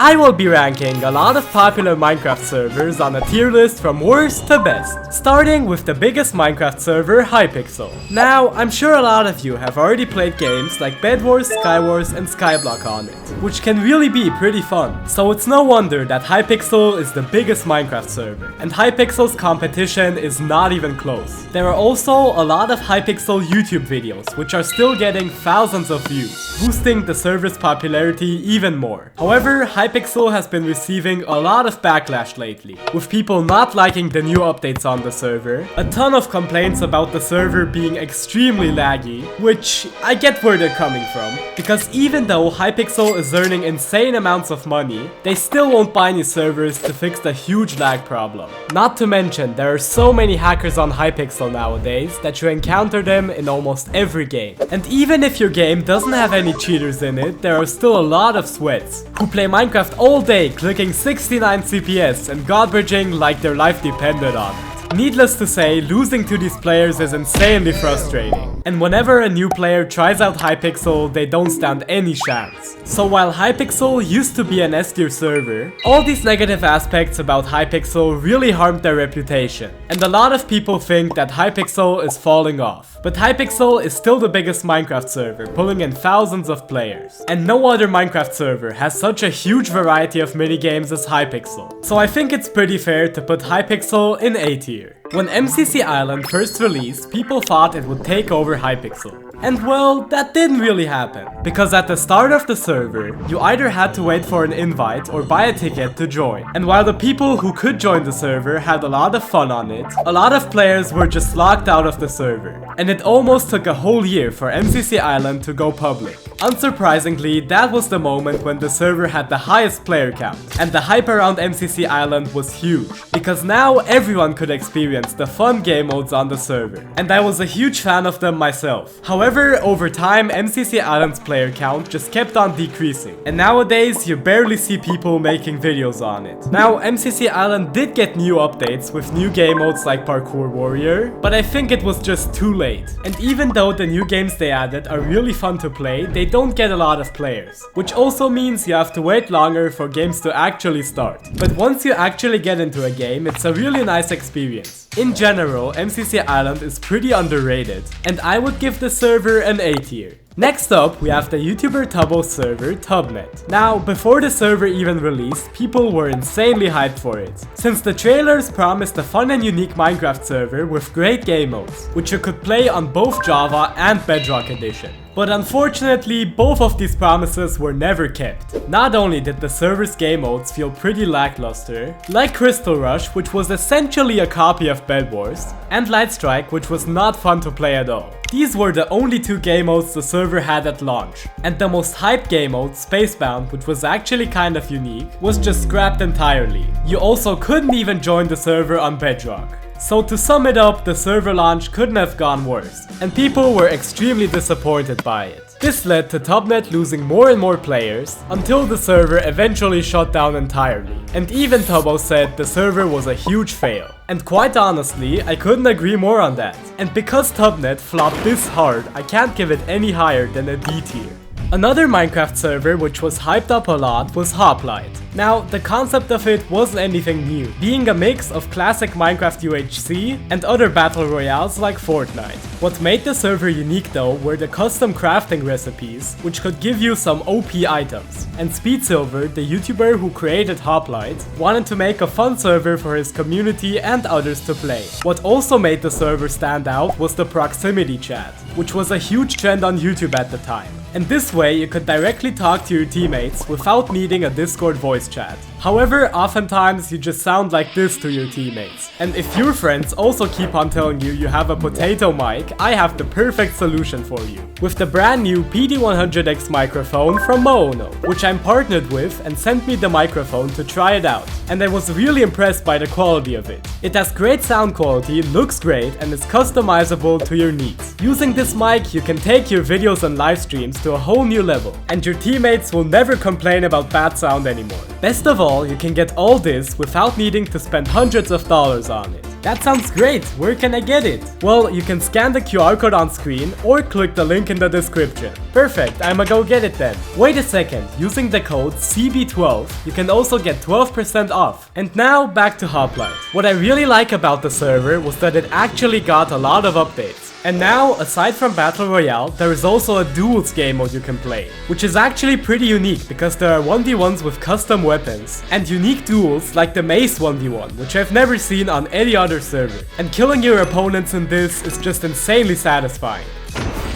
I will be ranking a lot of popular Minecraft servers on a tier list from worst to best, starting with the biggest Minecraft server, Hypixel. Now, I'm sure a lot of you have already played games like Bed Wars, Sky Wars and Skyblock on it, which can really be pretty fun. So it's no wonder that Hypixel is the biggest Minecraft server, and Hypixel's competition is not even close. There are also a lot of Hypixel YouTube videos, which are still getting thousands of views, boosting the server's popularity even more. However, Hypixel has been receiving a lot of backlash lately, with people not liking the new updates on the server, a ton of complaints about the server being extremely laggy, which I get where they're coming from, because even though Hypixel is earning insane amounts of money, they still won't buy any servers to fix the huge lag problem. Not to mention, there are so many hackers on Hypixel nowadays that you encounter them in almost every game. And even if your game doesn't have any cheaters in it, there are still a lot of sweats who play Minecraft all day clicking 69 CPS and god bridging like their life depended on it. Needless to say, losing to these players is insanely frustrating. And whenever a new player tries out Hypixel, they don't stand any chance. So while Hypixel used to be an S tier server, all these negative aspects about Hypixel really harmed their reputation. And a lot of people think that Hypixel is falling off. But Hypixel is still the biggest Minecraft server, pulling in thousands of players. And no other Minecraft server has such a huge variety of minigames as Hypixel. So I think it's pretty fair to put Hypixel in A tier. When MCC Island first released, people thought it would take over Hypixel. And well, that didn't really happen, because at the start of the server, you either had to wait for an invite or buy a ticket to join. And while the people who could join the server had a lot of fun on it, a lot of players were just locked out of the server. And it almost took a whole year for MCC Island to go public. Unsurprisingly, that was the moment when the server had the highest player count, and the hype around MCC Island was huge, because now everyone could experience the fun game modes on the server, and I was a huge fan of them myself. However, over time, MCC Island's player count just kept on decreasing, and nowadays you barely see people making videos on it. Now, MCC Island did get new updates with new game modes like Parkour Warrior, but I think it was just too late. And even though the new games they added are really fun to play, they don't get a lot of players, which also means you have to wait longer for games to actually start. But once you actually get into a game, it's a really nice experience. In general, MCC Island is pretty underrated, and I would give the server an A tier. Next up, we have the YouTuber Tubbo's server, Tubnet. Now, before the server even released, people were insanely hyped for it, since the trailers promised a fun and unique Minecraft server with great game modes, which you could play on both Java and Bedrock Edition. But unfortunately, both of these promises were never kept. Not only did the server's game modes feel pretty lackluster, like Crystal Rush, which was essentially a copy of Bed Wars, and Light Strike, which was not fun to play at all. These were the only two game modes the server had at launch, and the most hyped game mode, Spacebound, which was actually kind of unique, was just scrapped entirely. You also couldn't even join the server on Bedrock. So to sum it up, the server launch couldn't have gone worse, and people were extremely disappointed by it. This led to Tubnet losing more and more players, until the server eventually shut down entirely. And even Tubbo said the server was a huge fail. And quite honestly, I couldn't agree more on that. And because Tubnet flopped this hard, I can't give it any higher than a D tier. Another Minecraft server which was hyped up a lot was Hoplite. Now, the concept of it wasn't anything new, being a mix of classic Minecraft UHC and other battle royales like Fortnite. What made the server unique though were the custom crafting recipes, which could give you some OP items. And SpeedSilver, the YouTuber who created Hoplite, wanted to make a fun server for his community and others to play. What also made the server stand out was the proximity chat, which was a huge trend on YouTube at the time. And this way you could directly talk to your teammates without needing a Discord voice chat. However, oftentimes you just sound like this to your teammates. And if your friends also keep on telling you you have a potato mic, I have the perfect solution for you. With the brand new PD100X microphone from Moono, which I'm partnered with and sent me the microphone to try it out. And I was really impressed by the quality of it. It has great sound quality, looks great, and is customizable to your needs. Using this mic, you can take your videos and live streams to a whole new level, and your teammates will never complain about bad sound anymore. Best of all, you can get all this without needing to spend hundreds of dollars on it. That sounds great, where can I get it? Well, you can scan the QR code on screen or click the link in the description. Perfect, I'ma go get it then. Wait a second, using the code CB12, you can also get 12% off. And now, back to Hoplite. What I really like about the server was that it actually got a lot of updates. And now, aside from Battle Royale, there is also a duels game mode you can play, which is actually pretty unique because there are 1v1s with custom weapons, and unique duels like the Mace 1v1, which I've never seen on any other server. And killing your opponents in this is just insanely satisfying.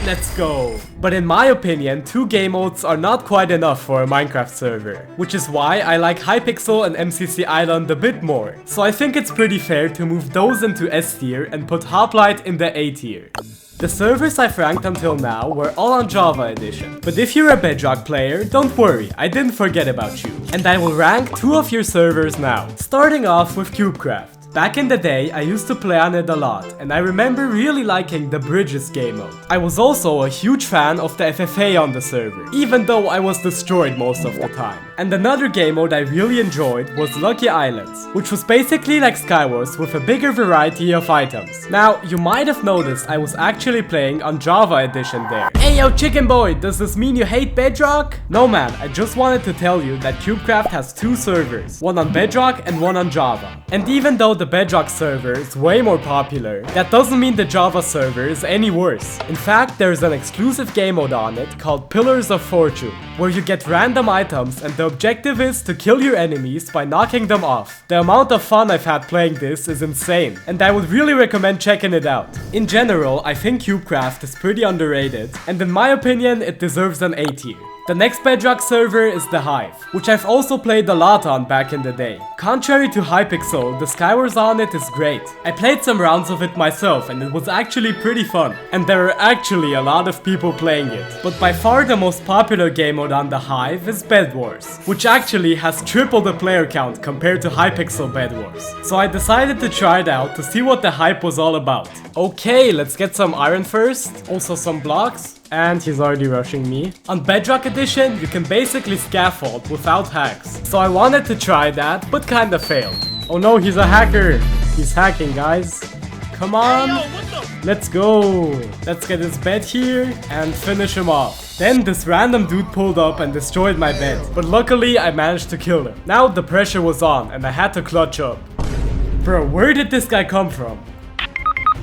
Let's go. But in my opinion, 2 game modes are not quite enough for a Minecraft server, which is why I like Hypixel and MCC Island a bit more. So I think it's pretty fair to move those into S tier and put Hoplite in the A tier. The servers I've ranked until now were all on Java edition, but if you're a Bedrock player, don't worry, I didn't forget about you. And I will rank 2 of your servers now, starting off with Cubecraft. Back in the day, I used to play on it a lot, and I remember really liking the Bridges game mode. I was also a huge fan of the FFA on the server, even though I was destroyed most of the time. And another game mode I really enjoyed was Lucky Islands, which was basically like Skywars with a bigger variety of items. Now, you might have noticed I was actually playing on Java edition there. Hey yo chicken boy, does this mean you hate Bedrock? No man, I just wanted to tell you that Cubecraft has 2 servers, one on Bedrock and one on Java. And even though the Bedrock server is way more popular, that doesn't mean the Java server is any worse. In fact, there's an exclusive game mode on it called Pillars of Fortune, where you get random items and the objective is to kill your enemies by knocking them off. The amount of fun I've had playing this is insane, and I would really recommend checking it out. In general, I think Cubecraft is pretty underrated, and in my opinion, it deserves an A tier. The next Bedrock server is the Hive, which I've also played a lot on back in the day. Contrary to Hypixel, the Skywars on it is great. I played some rounds of it myself and it was actually pretty fun. And there are actually a lot of people playing it. But by far the most popular game mode on the Hive is Bed Wars, which actually has triple the player count compared to Hypixel Bed Wars. So I decided to try it out to see what the hype was all about. Okay, let's get some iron first, also some blocks. And he's already rushing me. On Bedrock Edition, you can basically scaffold without hacks. So I wanted to try that, but kinda failed. Oh no, he's a hacker. He's hacking, guys. Come on. Let's go. Let's get his bed here and finish him off. Then this random dude pulled up and destroyed my bed. But luckily, I managed to kill him. Now the pressure was on and I had to clutch up. Bro, where did this guy come from?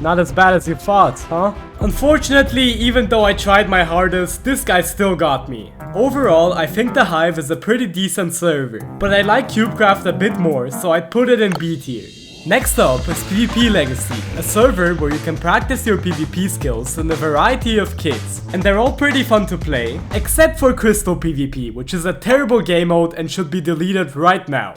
Not as bad as you thought, huh? Unfortunately, even though I tried my hardest, this guy still got me. Overall, I think the Hive is a pretty decent server, but I like Cubecraft a bit more, so I'd put it in B tier. Next up is PvP Legacy, a server where you can practice your PvP skills in a variety of kits. And they're all pretty fun to play, except for Crystal PvP, which is a terrible game mode and should be deleted right now.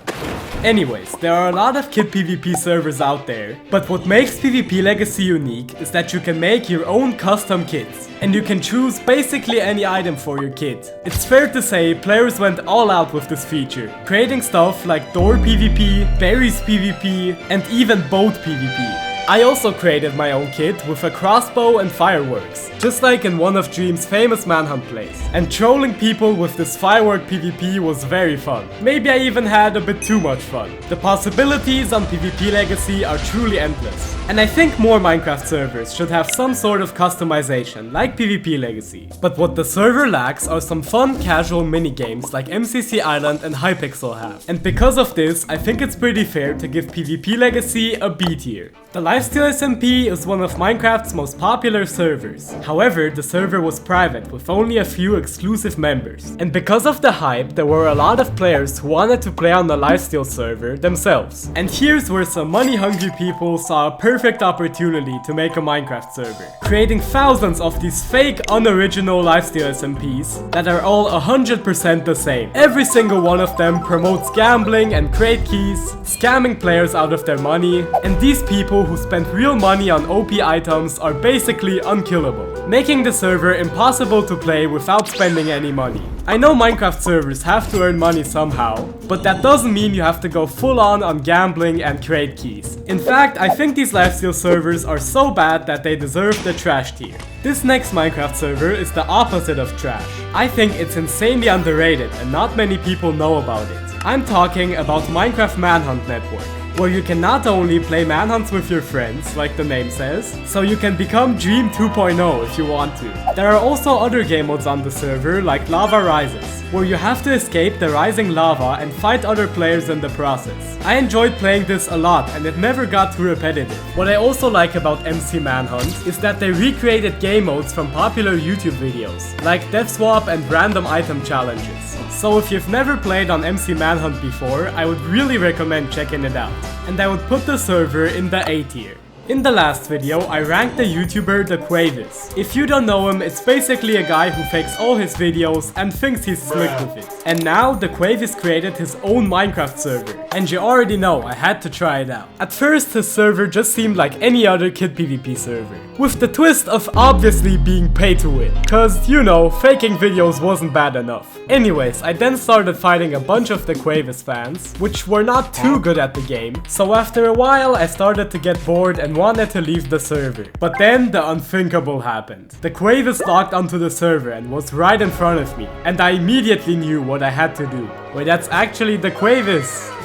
Anyways, there are a lot of kit PvP servers out there, but what makes PvP Legacy unique is that you can make your own custom kits, and you can choose basically any item for your kit. It's fair to say players went all out with this feature, creating stuff like door PvP, berries PvP, and even boat PvP. I also created my own kit with a crossbow and fireworks, just like in one of Dream's famous Manhunt plays. And trolling people with this firework PvP was very fun. Maybe I even had a bit too much fun. The possibilities on PvP Legacy are truly endless. And I think more Minecraft servers should have some sort of customization, like PvP Legacy. But what the server lacks are some fun casual minigames like MCC Island and Hypixel have. And because of this, I think it's pretty fair to give PvP Legacy a B tier. The Lifesteal SMP is one of Minecraft's most popular servers. However, the server was private with only a few exclusive members. And because of the hype, there were a lot of players who wanted to play on the Lifesteal server themselves. And here's where some money-hungry people saw a perfect opportunity to make a Minecraft server, creating thousands of these fake, unoriginal Lifesteal SMPs that are all 100% the same. Every single one of them promotes gambling and crate keys, scamming players out of their money, and these people who spend real money on OP items are basically unkillable, making the server impossible to play without spending any money. I know Minecraft servers have to earn money somehow, but that doesn't mean you have to go full on gambling and crate keys. In fact, I think these Lifesteal servers are so bad that they deserve the trash tier. This next Minecraft server is the opposite of trash. I think it's insanely underrated and not many people know about it. I'm talking about Minecraft Manhunt Network. where you can not only play Manhunts with your friends, like the name says, so you can become Dream 2.0 if you want to. There are also other game modes on the server, like Lava Rises, where you have to escape the rising lava and fight other players in the process. I enjoyed playing this a lot and it never got too repetitive. What I also like about MC Manhunt is that they recreated game modes from popular YouTube videos, like Death Swap and random item challenges. So if you've never played on MC Manhunt before, I would really recommend checking it out. And I would put the server in the A tier. In the last video, I ranked the YouTuber DaqPVP. If you don't know him, it's basically a guy who fakes all his videos and thinks he's slick with it. And now, DaqPVP created his own Minecraft server. And you already know, I had to try it out. At first, his server just seemed like any other KidPvP server, with the twist of obviously being pay to win. Cause, you know, faking videos wasn't bad enough. Anyways, I then started fighting a bunch of DaqPVP fans, which were not too good at the game. So after a while, I started to get bored and wanted to leave the server. But then the unthinkable happened. DaqPVP logged onto the server and was right in front of me, and I immediately knew what I had to do. Wait, that's actually DaqPVP.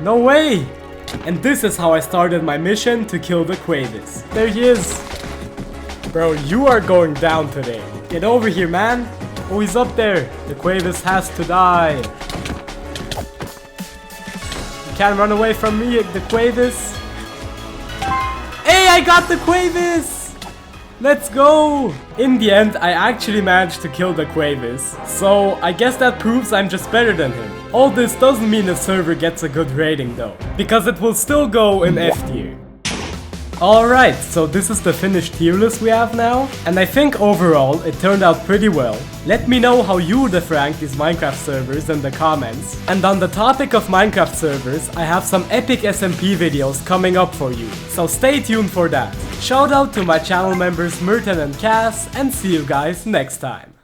No way! And this is how I started my mission to kill DaqPVP. There he is. Bro, you are going down today. Get over here, man. Oh, he's up there. DaqPVP has to die. You can't run away from me, DaqPVP. Hey, I got DaqPVP! Let's go! In the end, I actually managed to kill DaqPVP, so I guess that proves I'm just better than him. All this doesn't mean the server gets a good rating though, because it will still go in F tier. Alright, so this is the finished tier list we have now, and I think overall it turned out pretty well. Let me know how you would have ranked these Minecraft servers in the comments. And on the topic of Minecraft servers, I have some epic SMP videos coming up for you, so stay tuned for that. Shout out to my channel members Merton and Cass, and see you guys next time.